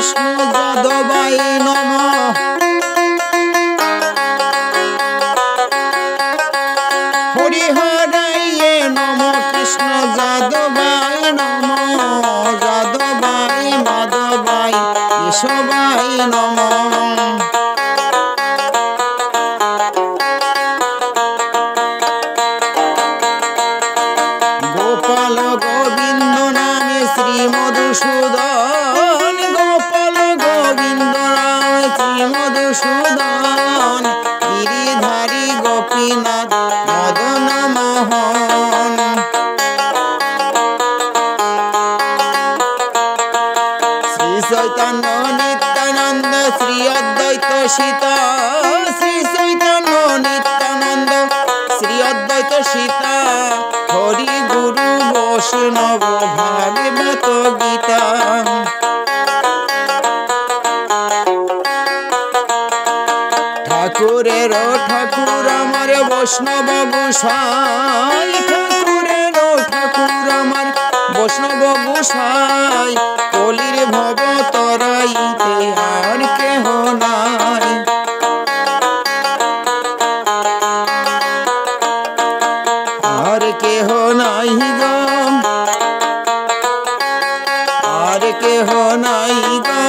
কৃষ্ণ যাদবায় নমঃ। হরিহরায় নমঃ কৃষ্ণ যাদবায় নমঃ। যাদবায় মাধবায় কেশবায় নমঃ। গোপাল গোবিন্দ নামে শ্রী মধুসূদন। গোপাল গোবিন্দ নামে শ্রী মধুসূদন। গিরিধারী গোপীনাথ মদন মোহন। শ্রী চৈতন্য নিত্যানন্দ শ্রী অদ্বৈত সীতা। শ্রী চৈতন্য নিত্যানন্দ শ্রী অদ্বৈত সীতা। হরি গুরু বৈষ্ণব ভাগবত গীতা। ঠাকুরের ঠাকুর আমার বৈষ্ণব গোসাই। ঠাকুরের ঠাকুর আমার বৈষ্ণব গোসাই। কলির ভব তরাইতে আর কেহ নাই। আর কেহ নাই গো, আর কেহ নাই গো।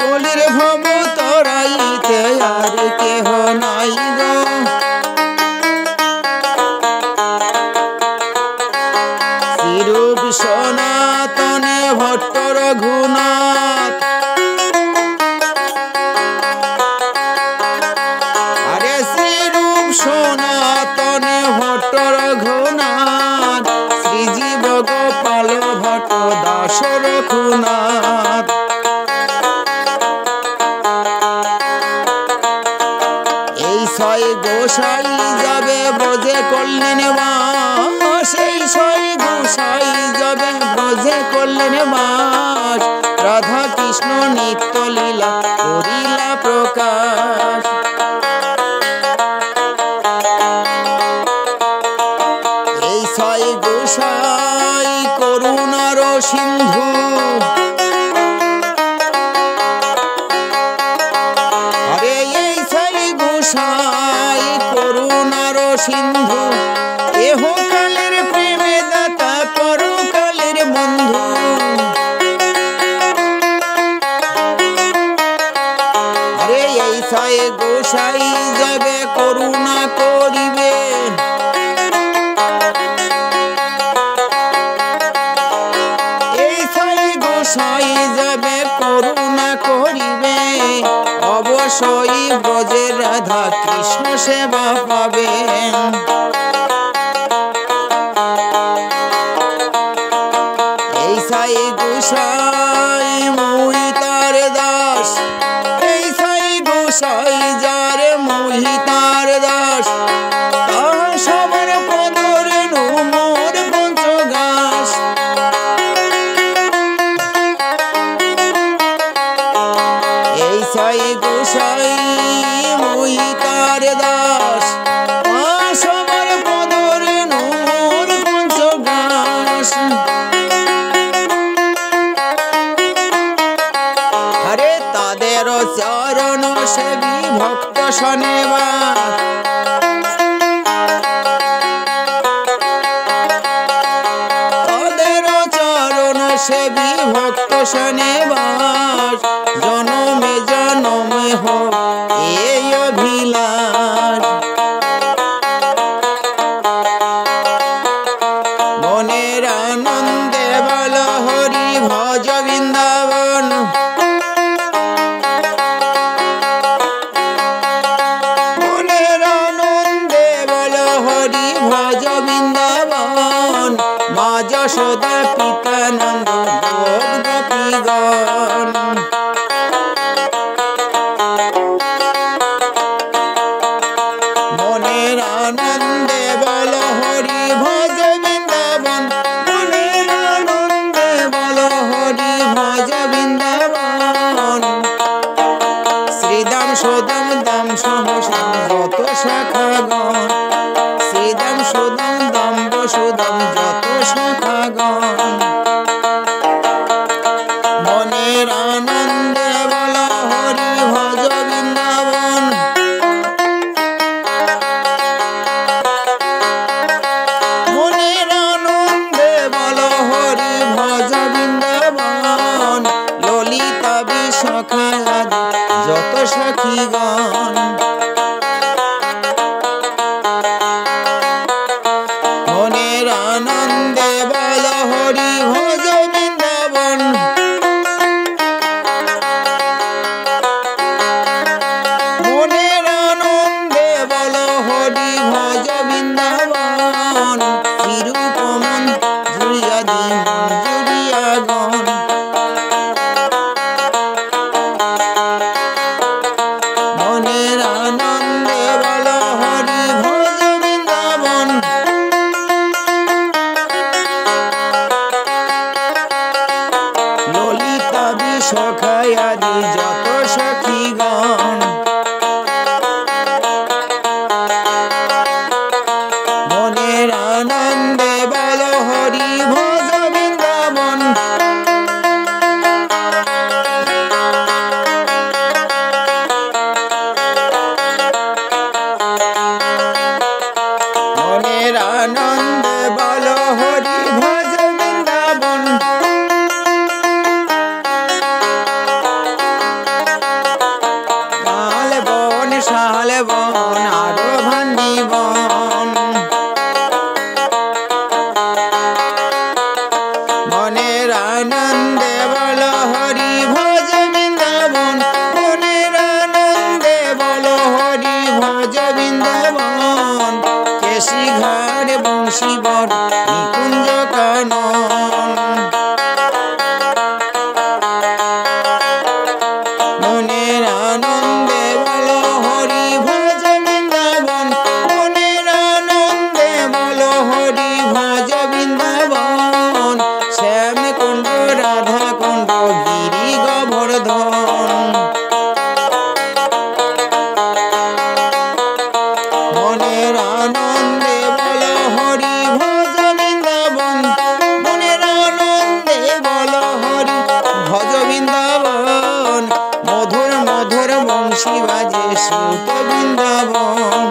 কলির ভব তরাইতে আর কেহ নাই গো। শ্রীরূপ সনাতনে ভট্ট রঘুনাথ। আরে শ্রীরূপ সনাতনে ভট্ট রঘুনাথ। শ্রীজীব গোপাল ভট্ট দাস রঘুনাথ। এই ছয় গোসাই যাবে ব্রজে করলেন বাস। এই ছয় গোসাই যাবে ব্রজে করলেন বাস। রাধা কৃষ্ণ নিত্য লীলা করিলা প্রকাশ। এই ছয় গোসাই করুণার সিন্ধু। আরে এই ছয় গোসাই করুণার সিন্ধু। এহকালের প্রেমে দাতা পরকালের বন্ধু। আরে এই ছয় গোসাই যাবে করুণা করিবে। এই ছয় গোসাই যাবে করুণা করিবে। অবশ্যই ব্রজের রাধা কৃষ্ণ সেবা পাবে। এই ছয় গোসাই মুই তার দাস। এই ছয় গোসাই যার মুই তার দাস। তার সবার পদরে মোর পঞ্চগাস। এই ছয় গোসাই মুই তার দাস। সবার পদরে মোর পঞ্চগাস। আরে তাদের চরণ সেবী ভক্ত শোনেবা। তাদের চরণ সেবী ভক্ত শোনেবাস। জনমে জনমে হোক এই অভিলাষ। মনের আনন্দে বল হরি ভজ বৃন্দাবন। মনের আনন্দে বল হরি ভজ বৃন্দাবন। মা যশোদা পিতা নন্দ গোপ গোপীগণ। মনের আনন্দে বল হরি ভজ বৃন্দাবন। মনের আনন্দে বল হরি ভজ বৃন্দাবন। শ্রীদাম সুদাম দাম সহসাম যত শাখাগণ। শ্রীদাম সুদাম দাম বসুদাম যত শাখাগণ। আনন্দে বল হরি ভজ বৃন্দাবন মনের আনন্দে বল হরি ভজ বৃন্দাবন চিরূপ মন জুড়িয়া দি মন জুড়িয়া গণ মনের আনন্দে বল হরি ভজ বৃন্দাবন ললিতা বিশখায় আদি যত সখীগণ মনের আনন্দে বল হরি ভজ বৃন্দাবন মনের আনন্দে বল হরি ভজ বৃন্দাবন কাল বন শাল বন আরো ভান্ডি বন মনের আনন্দে বল হরি ভজ বৃন্দাবন মনের আনন্দে বল হরি ভজ বৃন্দাবন কেশি ঘাট বংশী বর নিকুঞ্জ কানন মনের আনন্দে বল হরি ভজ বৃন্দাবন মনের আনন্দে বল হরি ভজ বৃন্দাবন শ্যাম কুণ্ড রাধা কুণ্ড গিরি গোবর্ধন মনের আনন্দে বল হরি ভজ বৃন্দাবন মনের আনন্দে বল হরি ভজ বৃন্দাবন মধুর মধুর বংশী বাজে সুত বৃন্দাবন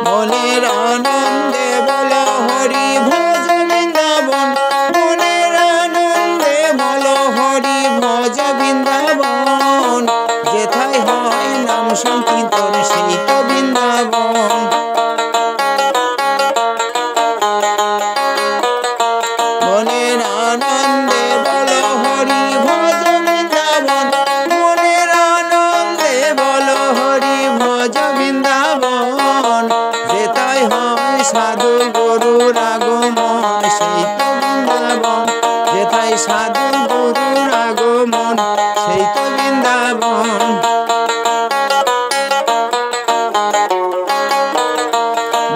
মনের আনন্দে বল হরি ভজ বৃন্দাবন মনের আনন্দে বল হরি ভজ বৃন্দাবন যেথায় হয় নাম সংকীর্তন সেই তো বৃন্দাবন মনের আনন্দে বল হরি ভজ বৃন্দাবন মনের আনন্দে বল হরি ভজ বৃন্দাবন যেথায় হয় সাধু গরুর আগমন সেই তো বৃন্দাবন যেথায় সাধু গরুর আগমন সেই তো বৃন্দাবন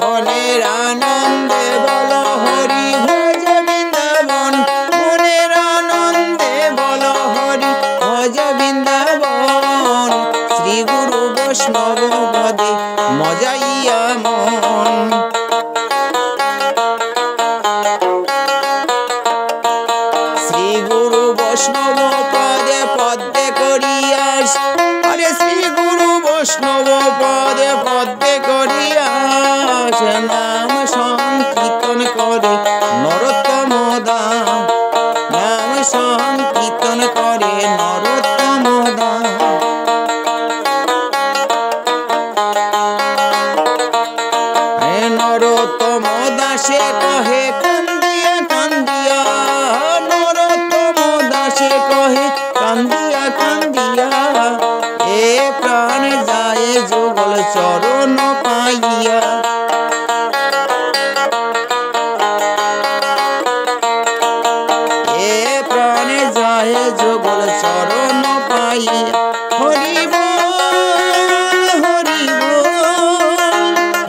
মনের আনন্দে বল হরি ভজ বৃন্দাবন মনের আনন্দে বল হরি ভজ বৃন্দাবন শ্রী গুরু বৈষ্ণব পদে মজাইয়া মন শ্রী গুরু বৈষ্ণব পদে পদ্মে করিয়াস আরে শ্রী গুরু বৈষ্ণব পদে পদ্মে করিয়াস নাম সংকীর্তন করে নরোত্তম দাস নাম সংকীর্তন করে নরোত্তম দাস নরোত্তম দাসে কহে কান্দিয়া কান্দিয়া নরোত্তম দাসে কহে কান্দিয়া কান্দিয়া এ প্রাণ যায় যুগল চরণ পাইয়া এ প্রাণে যায় যুগল চরণ পাইয়া হরি বল হরি বল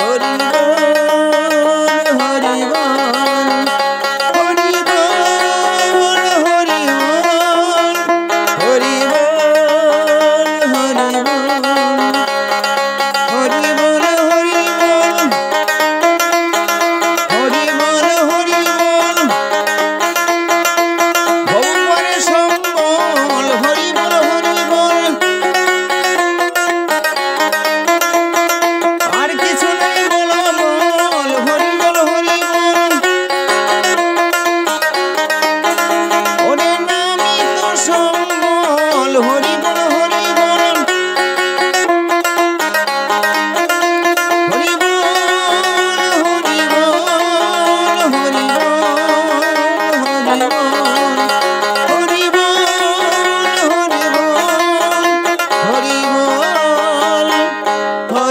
হরি বল হরি বল হরি বল হরি বল হরি বল হরি বল হরি বল হরি বল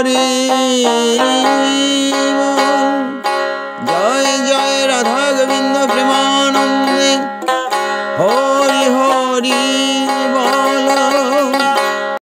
করি